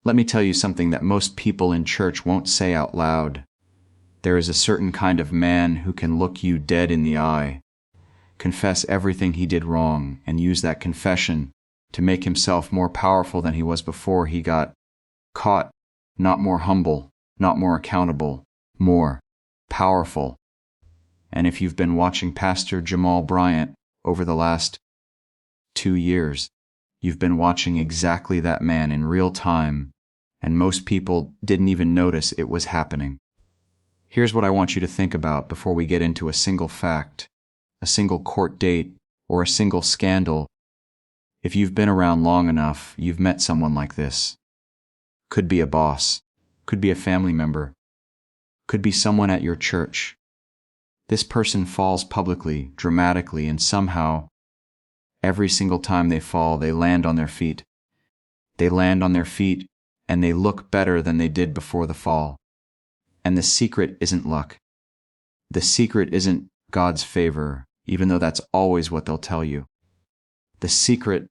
Let me tell you something that most people in church won't say out loud. There is a certain kind of man who can look you dead in the eye, confess everything he did wrong, and use that confession to make himself more powerful than he was before he got caught, not more humble, not more accountable, more powerful. And if you've been watching Pastor Jamal Bryant over the last 2 years, you've been watching exactly that man in real time, and most people didn't even notice it was happening. Here's what I want you to think about before we get into a single fact, a single court date, or a single scandal. If you've been around long enough, you've met someone like this. Could be a boss, could be a family member, could be someone at your church. This person falls publicly, dramatically, and somehow, every single time they fall, they land on their feet. They land on their feet, and they look better than they did before the fall. And the secret isn't luck. The secret isn't God's favor, even though that's always what they'll tell you. The secret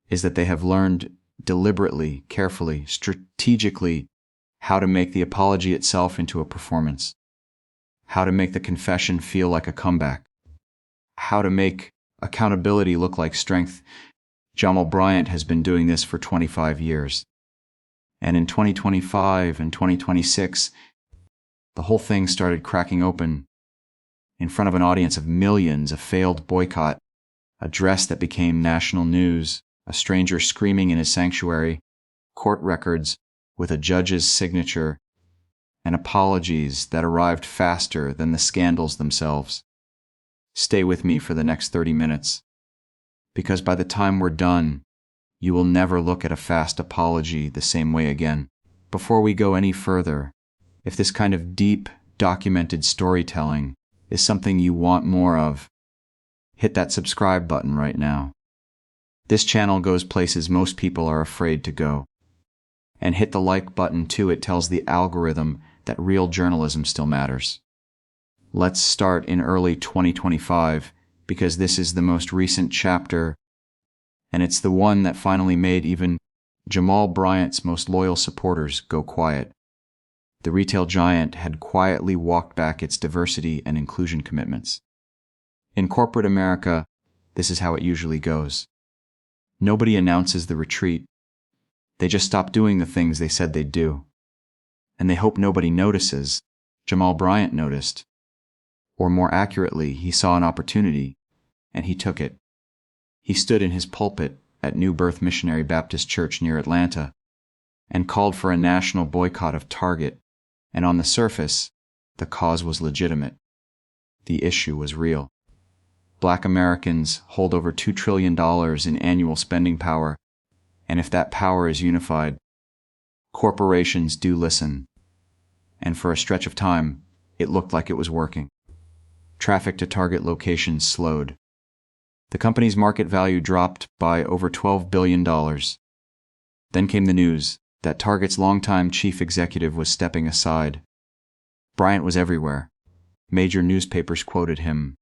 is that they have learned deliberately, carefully, strategically how to make the apology itself into a performance, how to make the confession feel like a comeback, how to make accountability look like strength. Jamal Bryant has been doing this for 25 years. And in 2025 and 2026, the whole thing started cracking open in front of an audience of millions, a failed boycott, a dress that became national news, a stranger screaming in his sanctuary, court records with a judge's signature, and apologies that arrived faster than the scandals themselves. Stay with me for the next 30 minutes, because by the time we're done, you will never look at a fast apology the same way again. Before we go any further, if this kind of deep, documented storytelling is something you want more of, hit that subscribe button right now. This channel goes places most people are afraid to go. And hit the like button too. It tells the algorithm that real journalism still matters. Let's start in early 2025, because this is the most recent chapter, and it's the one that finally made even Jamal Bryant's most loyal supporters go quiet. The retail giant had quietly walked back its diversity and inclusion commitments. In corporate America, this is how it usually goes. Nobody announces the retreat. They just stop doing the things they said they'd do. And they hope nobody notices. Jamal Bryant noticed. Or more accurately, he saw an opportunity, and he took it. He stood in his pulpit at new Birth Missionary Baptist Church near Atlanta and called for a national boycott of Target, and on the surface, the cause was legitimate. The issue was real. Black Americans hold over $2 trillion in annual spending power, and if that power is unified, corporations do listen. And for a stretch of time, it looked like it was working. Traffic to Target locations slowed. The company's market value dropped by over $12 billion. Then came the news that Target's longtime chief executive was stepping aside. Bryant was everywhere. Major newspapers quoted him.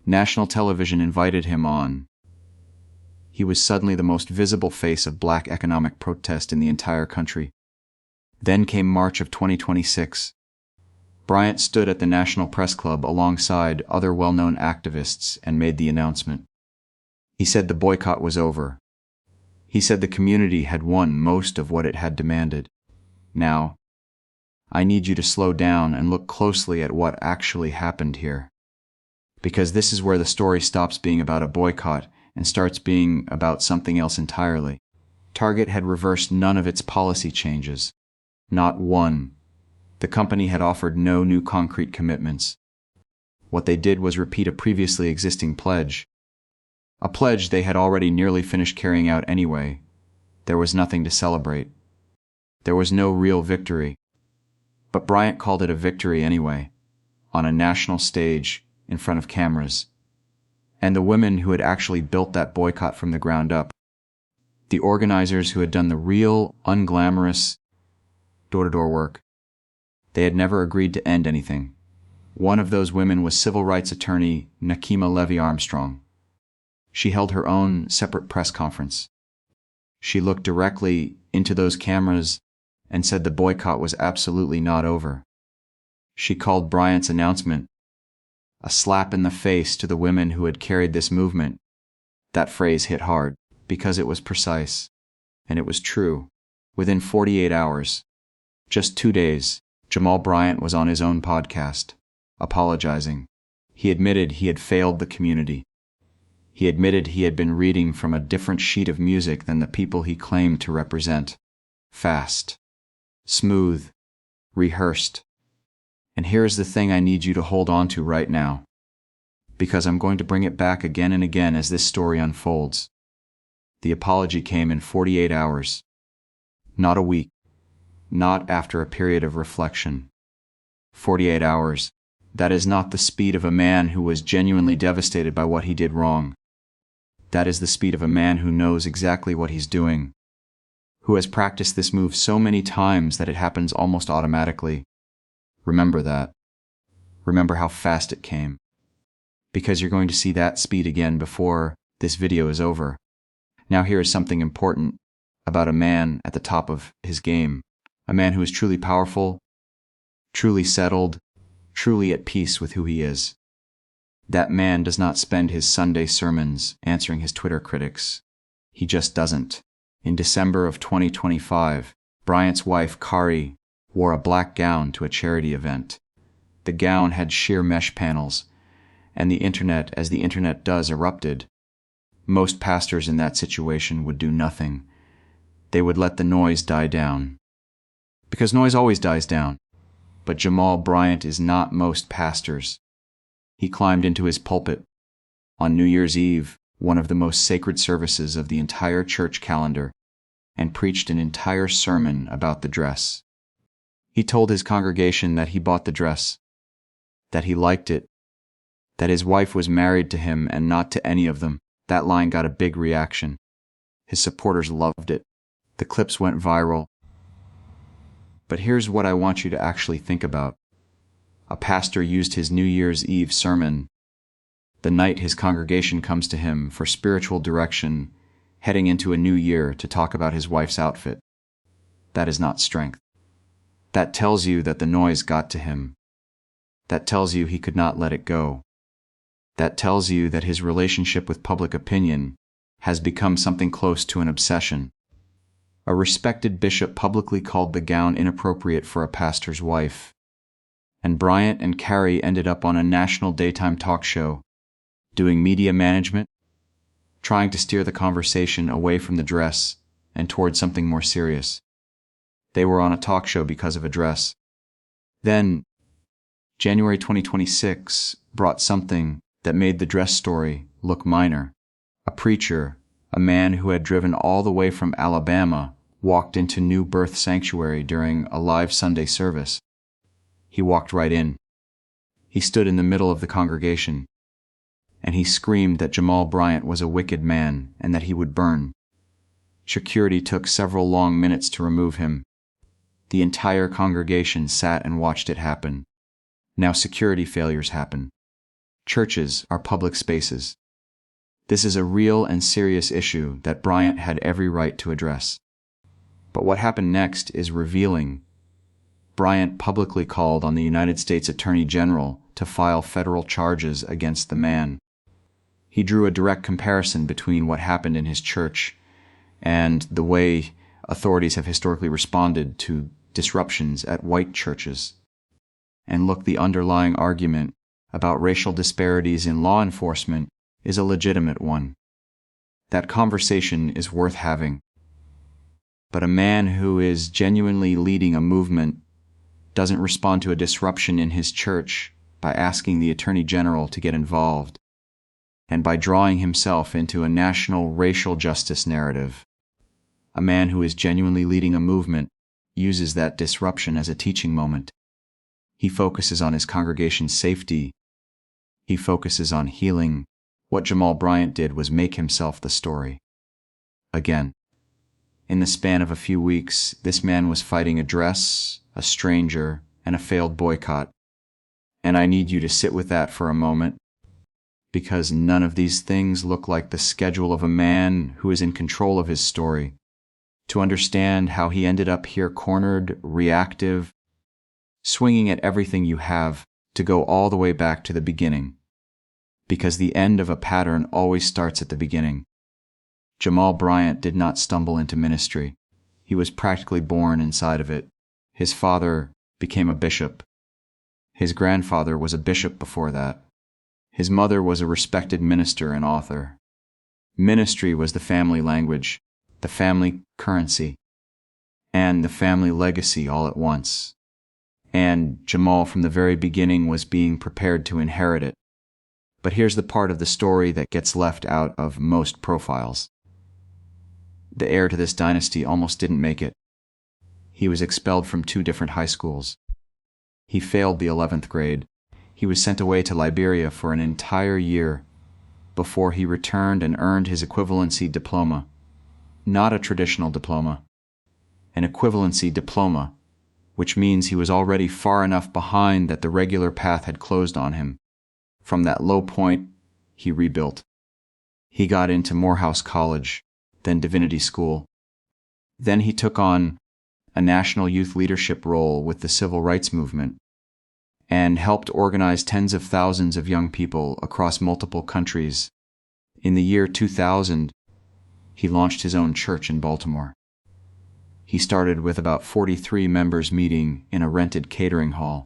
National television invited him on. He was suddenly the most visible face of black economic protest in the entire country. Then came March of 2026. Bryant stood at the National Press Club alongside other well-known activists and made the announcement. He said the boycott was over. He said the community had won most of what it had demanded. Now, I need you to slow down and look closely at what actually happened here. Because this is where the story stops being about a boycott and starts being about something else entirely. Target had reversed none of its policy changes. Not one. The company had offered no new concrete commitments. What they did was repeat a previously existing pledge. A pledge they had already nearly finished carrying out anyway. There was nothing to celebrate. There was no real victory. But Bryant called it a victory anyway, on a national stage, in front of cameras. And the women who had actually built that boycott from the ground up, the organizers who had done the real, unglamorous, door-to-door work, they had never agreed to end anything. One of those women was civil rights attorney Nakima Levy Armstrong. She held her own separate press conference. She looked directly into those cameras and said the boycott was absolutely not over. She called Bryant's announcement a slap in the face to the women who had carried this movement. That phrase hit hard because it was precise, and it was true. Within 48 hours, just 2 days, Jamal Bryant was on his own podcast, apologizing. He admitted he had failed the community. He admitted he had been reading from a different sheet of music than the people he claimed to represent. Fast, smooth, rehearsed. And here's the thing I need you to hold on to right now, because I'm going to bring it back again and again as this story unfolds. The apology came in 48 hours, not a week, not after a period of reflection. 48 hours. That is not the speed of a man who was genuinely devastated by what he did wrong. That is the speed of a man who knows exactly what he's doing, who has practiced this move so many times that it happens almost automatically. Remember that. Remember how fast it came, because you're going to see that speed again before this video is over. Now here is something important about a man at the top of his game, a man who is truly powerful, truly settled, truly at peace with who he is. That man does not spend his Sunday sermons answering his Twitter critics. He just doesn't. In December of 2025, Bryant's wife, Kari, wore a black gown to a charity event. The gown had sheer mesh panels, and the internet, as the internet does, erupted. Most pastors in that situation would do nothing. They would let the noise die down. Because noise always dies down. But Jamal Bryant is not most pastors. He climbed into his pulpit on New Year's Eve, one of the most sacred services of the entire church calendar, and preached an entire sermon about the dress. He told his congregation that he bought the dress, that he liked it, that his wife was married to him and not to any of them. That line got a big reaction. His supporters loved it. The clips went viral. But here's what I want you to actually think about. A pastor used his New Year's Eve sermon, the night his congregation comes to him for spiritual direction, heading into a new year, to talk about his wife's outfit. That is not strength. That tells you that the noise got to him. That tells you he could not let it go. That tells you that his relationship with public opinion has become something close to an obsession. A respected bishop publicly called the gown inappropriate for a pastor's wife. And Bryant and Kari ended up on a national daytime talk show, doing media management, trying to steer the conversation away from the dress and towards something more serious. They were on a talk show because of a dress. Then, January 2026 brought something that made the dress story look minor. A preacher, a man who had driven all the way from Alabama, walked into New Birth Sanctuary during a live Sunday service. He walked right in. He stood in the middle of the congregation, and he screamed that Jamal Bryant was a wicked man and that he would burn. Security took several long minutes to remove him. The entire congregation sat and watched it happen. Now security failures happen. Churches are public spaces. This is a real and serious issue that Bryant had every right to address. But what happened next is revealing. Bryant publicly called on the United States Attorney General to file federal charges against the man. He drew a direct comparison between what happened in his church and the way authorities have historically responded to disruptions at white churches. And look, the underlying argument about racial disparities in law enforcement is a legitimate one. That conversation is worth having. But a man who is genuinely leading a movement doesn't respond to a disruption in his church by asking the Attorney General to get involved and by drawing himself into a national racial justice narrative. A man who is genuinely leading a movement uses that disruption as a teaching moment. He focuses on his congregation's safety. He focuses on healing. What Jamal Bryant did was make himself the story. Again, in the span of a few weeks, this man was fighting a dress, a stranger, and a failed boycott. And I need you to sit with that for a moment, because none of these things look like the schedule of a man who is in control of his story. to understand how he ended up here cornered, reactive, swinging at everything you have, to go all the way back to the beginning. Because the end of a pattern always starts at the beginning. Jamal Bryant did not stumble into ministry. He was practically born inside of it. His father became a bishop. His grandfather was a bishop before that. His mother was a respected minister and author. Ministry was the family language, the family currency, and the family legacy all at once. And Jamal from the very beginning was being prepared to inherit it. But here's the part of the story that gets left out of most profiles. The heir to this dynasty almost didn't make it. He was expelled from 2 different high schools. He failed the 11th grade. He was sent away to Liberia for an entire year before he returned and earned his equivalency diploma. Not a traditional diploma, an equivalency diploma, which means he was already far enough behind that the regular path had closed on him. From that low point, he rebuilt. He got into Morehouse College, then Divinity School. Then he took on a national youth leadership role with the civil rights movement and helped organize tens of thousands of young people across multiple countries. In the year 2000, he launched his own church in Baltimore. He started with about 43 members meeting in a rented catering hall.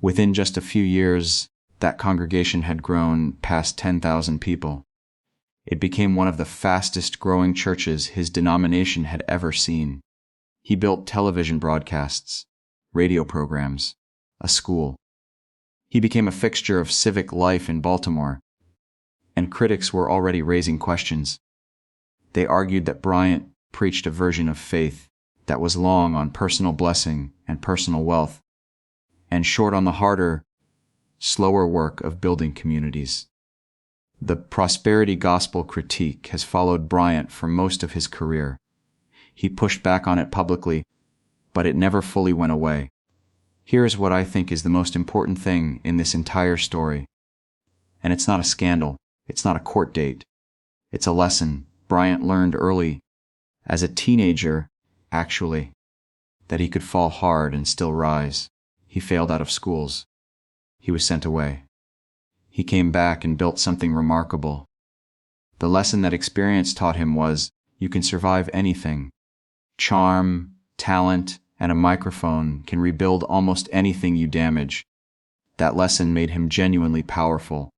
Within just a few years, that congregation had grown past 10,000 people. It became one of the fastest growing churches his denomination had ever seen. He built television broadcasts, radio programs, a school. He became a fixture of civic life in Baltimore, and critics were already raising questions. They argued that Bryant preached a version of faith that was long on personal blessing and personal wealth, and short on the harder, slower work of building communities. The prosperity gospel critique has followed Bryant for most of his career. He pushed back on it publicly, but it never fully went away. Here is what I think is the most important thing in this entire story. And it's not a scandal. It's not a court date. It's a lesson Bryant learned early, as a teenager, actually, that he could fall hard and still rise. He failed out of schools. He was sent away. He came back and built something remarkable. The lesson that experience taught him was, you can survive anything. Charm, talent, and a microphone can rebuild almost anything you damage. That lesson made him genuinely powerful.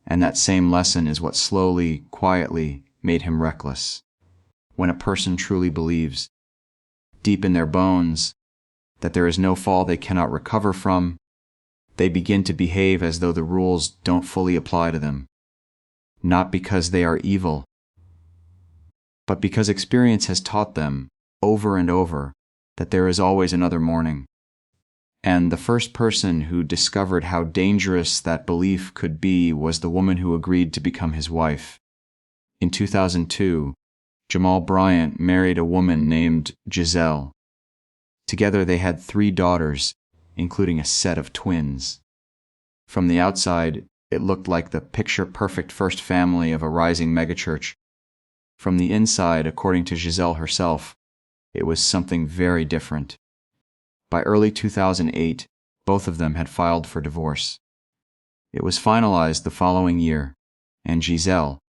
And that same lesson is what slowly, quietly made him reckless. When a person truly believes, deep in their bones, that there is no fall they cannot recover from, they begin to behave as though the rules don't fully apply to them. Not because they are evil, but because experience has taught them, over and over, that there is always another morning. And the first person who discovered how dangerous that belief could be was the woman who agreed to become his wife. In 2002, Jamal Bryant married a woman named Giselle. Together they had 3 daughters, including a set of twins. From the outside, it looked like the picture-perfect first family of a rising megachurch. From the inside, according to Giselle herself, it was something very different. By early 2008, both of them had filed for divorce. It was finalized the following year, and Giselle,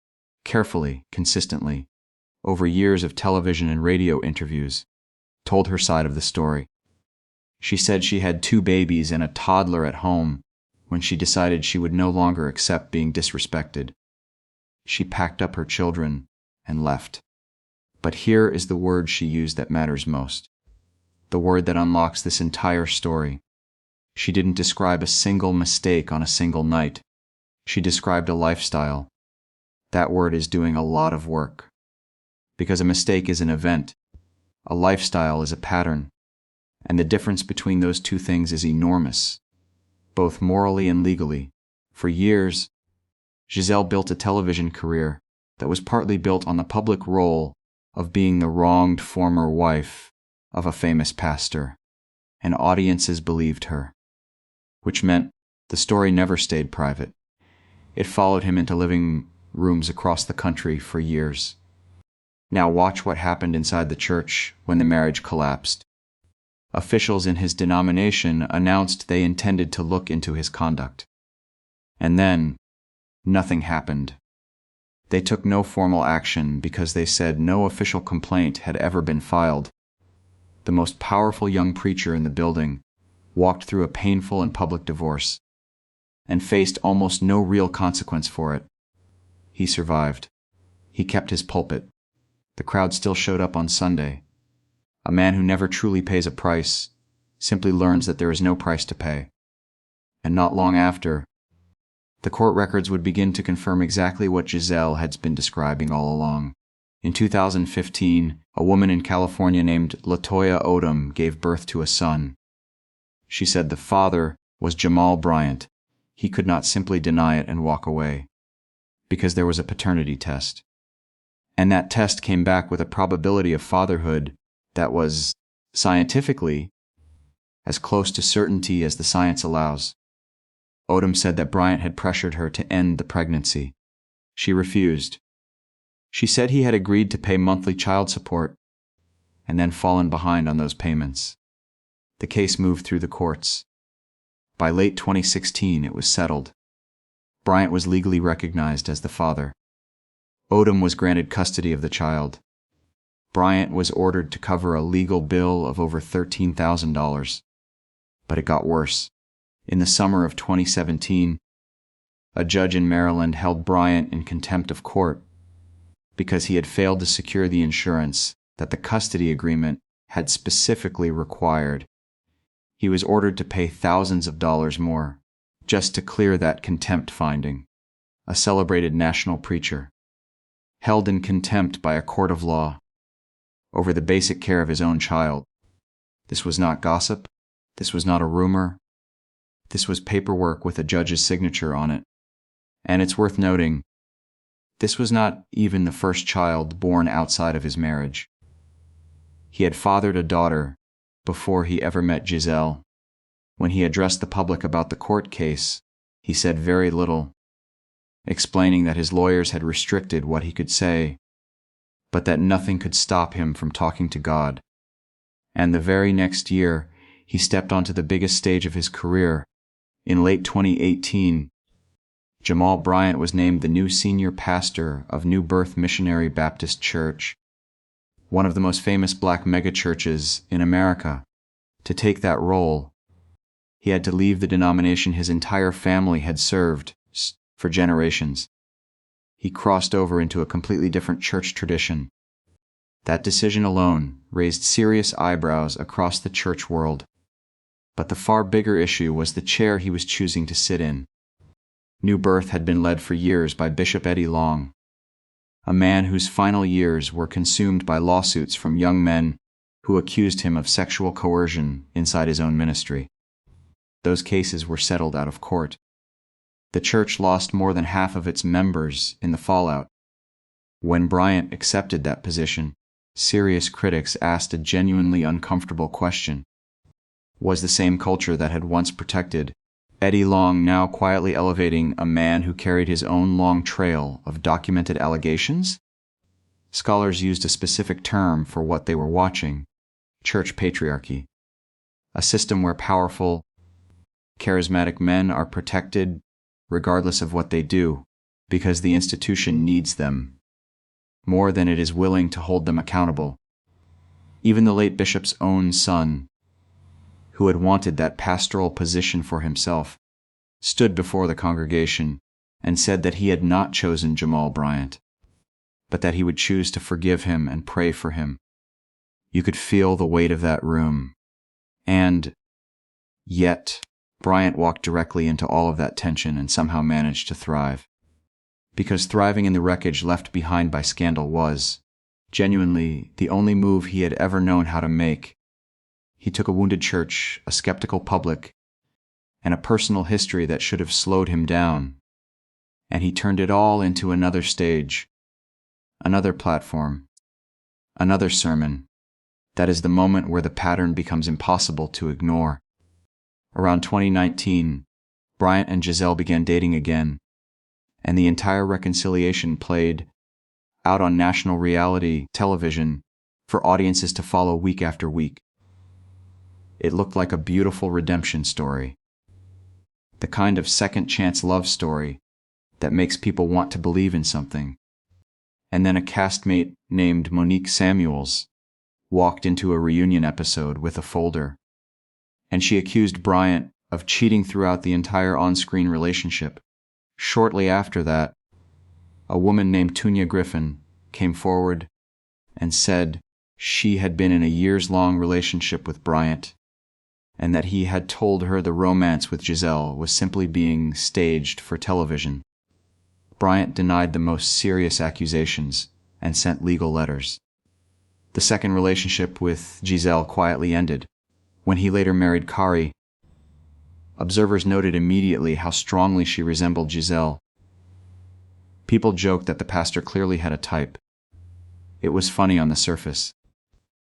carefully, consistently, over years of television and radio interviews, told her side of the story. She said she had 2 babies and a toddler at home when she decided she would no longer accept being disrespected. She packed up her children and left. But here is the word she used that matters most. The word that unlocks this entire story. She didn't describe a single mistake on a single night. She described a lifestyle. That word is doing a lot of work. Because a mistake is an event. A lifestyle is a pattern. And the difference between those 2 things is enormous, both morally and legally. For years, Giselle built a television career that was partly built on the public role of being the wronged former wife of a famous pastor, and audiences believed her, which meant the story never stayed private. It followed him into living rooms across the country for years. Now watch what happened inside the church when the marriage collapsed. Officials in his denomination announced they intended to look into his conduct. And then, nothing happened. They took no formal action because they said no official complaint had ever been filed. The most powerful young preacher in the building walked through a painful and public divorce and faced almost no real consequence for it. He survived. He kept his pulpit. The crowd still showed up on Sunday. A man who never truly pays a price simply learns that there is no price to pay. And not long after, the court records would begin to confirm exactly what Giselle had been describing all along. In 2015, a woman in California named Latoya Odom gave birth to a son. She said the father was Jamal Bryant. He could not simply deny it and walk away, because there was a paternity test. And that test came back with a probability of fatherhood that was, scientifically, as close to certainty as the science allows. Odom said that Bryant had pressured her to end the pregnancy. She refused. She said he had agreed to pay monthly child support and then fallen behind on those payments. The case moved through the courts. By late 2016, it was settled. Bryant was legally recognized as the father. Odom was granted custody of the child. Bryant was ordered to cover a legal bill of over $13,000. But it got worse. In the summer of 2017, a judge in Maryland held Bryant in contempt of court because he had failed to secure the insurance that the custody agreement had specifically required. He was ordered to pay thousands of dollars more just to clear that contempt finding. A celebrated national preacher, held in contempt by a court of law over the basic care of his own child. This was not gossip. This was not a rumor. This was paperwork with a judge's signature on it. And it's worth noting, this was not even the first child born outside of his marriage. He had fathered a daughter before he ever met Giselle. When he addressed the public about the court case, he said very little, explaining that his lawyers had restricted what he could say, but that nothing could stop him from talking to God. And the very next year, he stepped onto the biggest stage of his career. In late 2018, Jamal Bryant was named the new senior pastor of New Birth Missionary Baptist Church, one of the most famous black megachurches in America. To take that role, he had to leave the denomination his entire family had served for generations. He crossed over into a completely different church tradition. That decision alone raised serious eyebrows across the church world. But the far bigger issue was the chair he was choosing to sit in. New Birth had been led for years by Bishop Eddie Long, a man whose final years were consumed by lawsuits from young men who accused him of sexual coercion inside his own ministry. Those cases were settled out of court. The church lost more than half of its members in the fallout. When Bryant accepted that position, serious critics asked a genuinely uncomfortable question. Was the same culture that had once protected Eddie Long now quietly elevating a man who carried his own long trail of documented allegations? Scholars used a specific term for what they were watching: church patriarchy, a system where powerful, charismatic men are protected regardless of what they do, because the institution needs them more than it is willing to hold them accountable. Even the late bishop's own son, who had wanted that pastoral position for himself, stood before the congregation and said that he had not chosen Jamal Bryant, but that he would choose to forgive him and pray for him. You could feel the weight of that room. And yet, Bryant walked directly into all of that tension and somehow managed to thrive. Because thriving in the wreckage left behind by scandal was, genuinely, the only move he had ever known how to make. He took a wounded church, a skeptical public, and a personal history that should have slowed him down, and he turned it all into another stage, another platform, another sermon. That is the moment where the pattern becomes impossible to ignore. Around 2019, Bryant and Giselle began dating again, and the entire reconciliation played out on national reality television for audiences to follow week after week. It looked like a beautiful redemption story, the kind of second-chance love story that makes people want to believe in something. And then a castmate named Monique Samuels walked into a reunion episode with a folder, and she accused Bryant of cheating throughout the entire on-screen relationship. Shortly after that, a woman named Tunya Griffin came forward and said she had been in a years-long relationship with Bryant, and that he had told her the romance with Giselle was simply being staged for television. Bryant denied the most serious accusations and sent legal letters. The second relationship with Giselle quietly ended. When he later married Kari, observers noted immediately how strongly she resembled Giselle. People joked that the pastor clearly had a type. It was funny on the surface,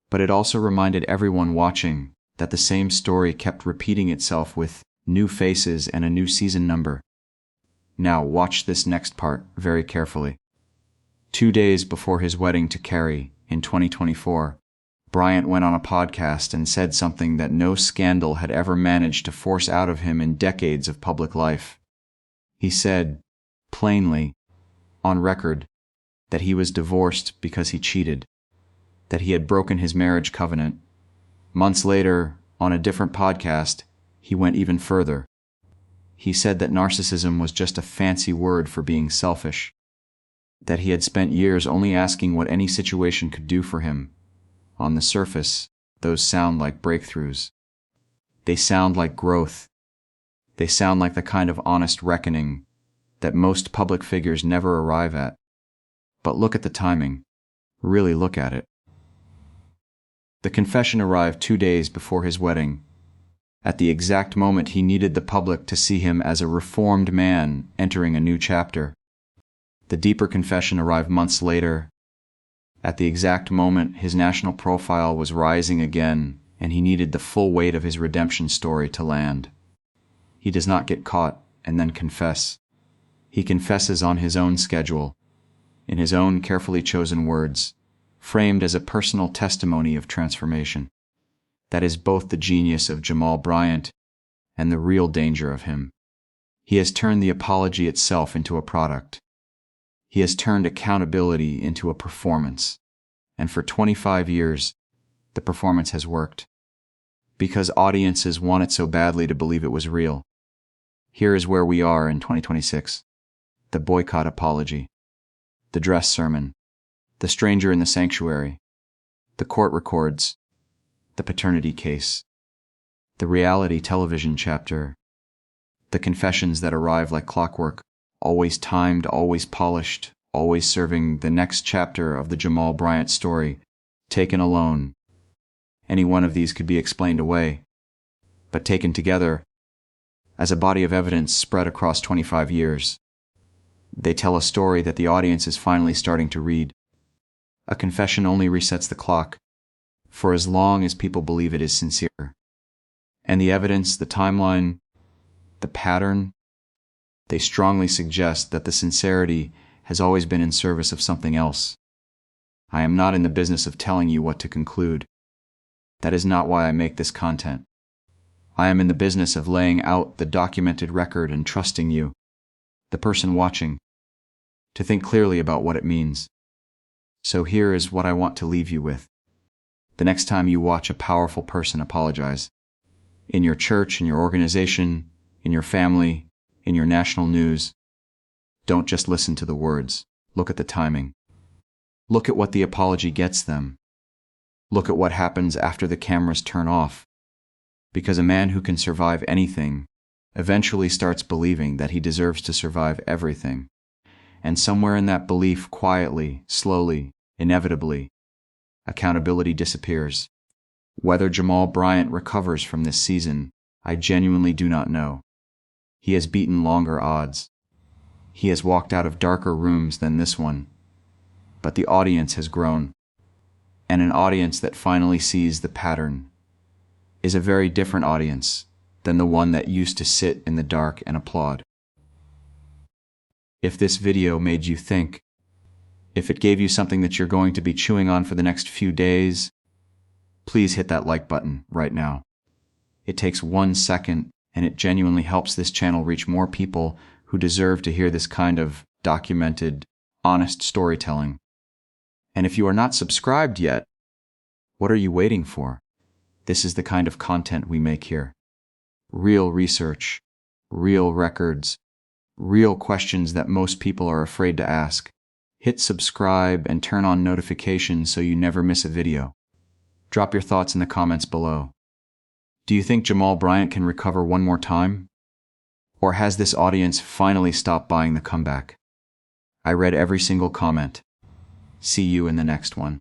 but it also reminded everyone watching that the same story kept repeating itself with new faces and a new season number. Now watch this next part very carefully. 2 days before his wedding to Kari in 2024, Bryant went on a podcast and said something that no scandal had ever managed to force out of him in decades of public life. He said, plainly, on record, that he was divorced because he cheated, that he had broken his marriage covenant. Months later, on a different podcast, he went even further. He said that narcissism was just a fancy word for being selfish, that he had spent years only asking what any situation could do for him. On the surface, those sound like breakthroughs. They sound like growth. They sound like the kind of honest reckoning that most public figures never arrive at. But look at the timing. Really look at it. The confession arrived 2 days before his wedding, at the exact moment he needed the public to see him as a reformed man entering a new chapter. The deeper confession arrived months later, at the exact moment his national profile was rising again and he needed the full weight of his redemption story to land. He does not get caught and then confess. He confesses on his own schedule, in his own carefully chosen words, framed as a personal testimony of transformation. That is both the genius of Jamal Bryant and the real danger of him. He has turned the apology itself into a product. He has turned accountability into a performance. And for 25 years, the performance has worked. Because audiences want it so badly to believe it was real. Here is where we are in 2026. The boycott apology. The dress sermon. The stranger in the sanctuary. The court records. The paternity case. The reality television chapter. The confessions that arrive like clockwork, always timed, always polished, always serving the next chapter of the Jamal Bryant story, taken alone. Any one of these could be explained away, but taken together, as a body of evidence spread across 25 years, they tell a story that the audience is finally starting to read. A confession only resets the clock, for as long as people believe it is sincere. And the evidence, the timeline, the pattern, they strongly suggest that the sincerity has always been in service of something else. I am not in the business of telling you what to conclude. That is not why I make this content. I am in the business of laying out the documented record and trusting you, the person watching, to think clearly about what it means. So here is what I want to leave you with. The next time you watch a powerful person apologize, in your church, in your organization, in your family, in your national news, don't just listen to the words. Look at the timing. Look at what the apology gets them. Look at what happens after the cameras turn off. Because a man who can survive anything eventually starts believing that he deserves to survive everything. And somewhere in that belief, quietly, slowly, inevitably, accountability disappears. Whether Jamal Bryant recovers from this season, I genuinely do not know. He has beaten longer odds. He has walked out of darker rooms than this one. But the audience has grown. And an audience that finally sees the pattern is a very different audience than the one that used to sit in the dark and applaud. If this video made you think, If it gave you something that you're going to be chewing on for the next few days, please hit that like button right now. It takes 1 second, and it genuinely helps this channel reach more people who deserve to hear this kind of documented, honest storytelling. And if you are not subscribed yet, what are you waiting for? This is the kind of content we make here. Real research, real records, real questions that most people are afraid to ask. Hit subscribe and turn on notifications so you never miss a video. Drop your thoughts in the comments below. Do you think Jamal Bryant can recover one more time? Or has this audience finally stopped buying the comeback? I read every single comment. See you in the next one.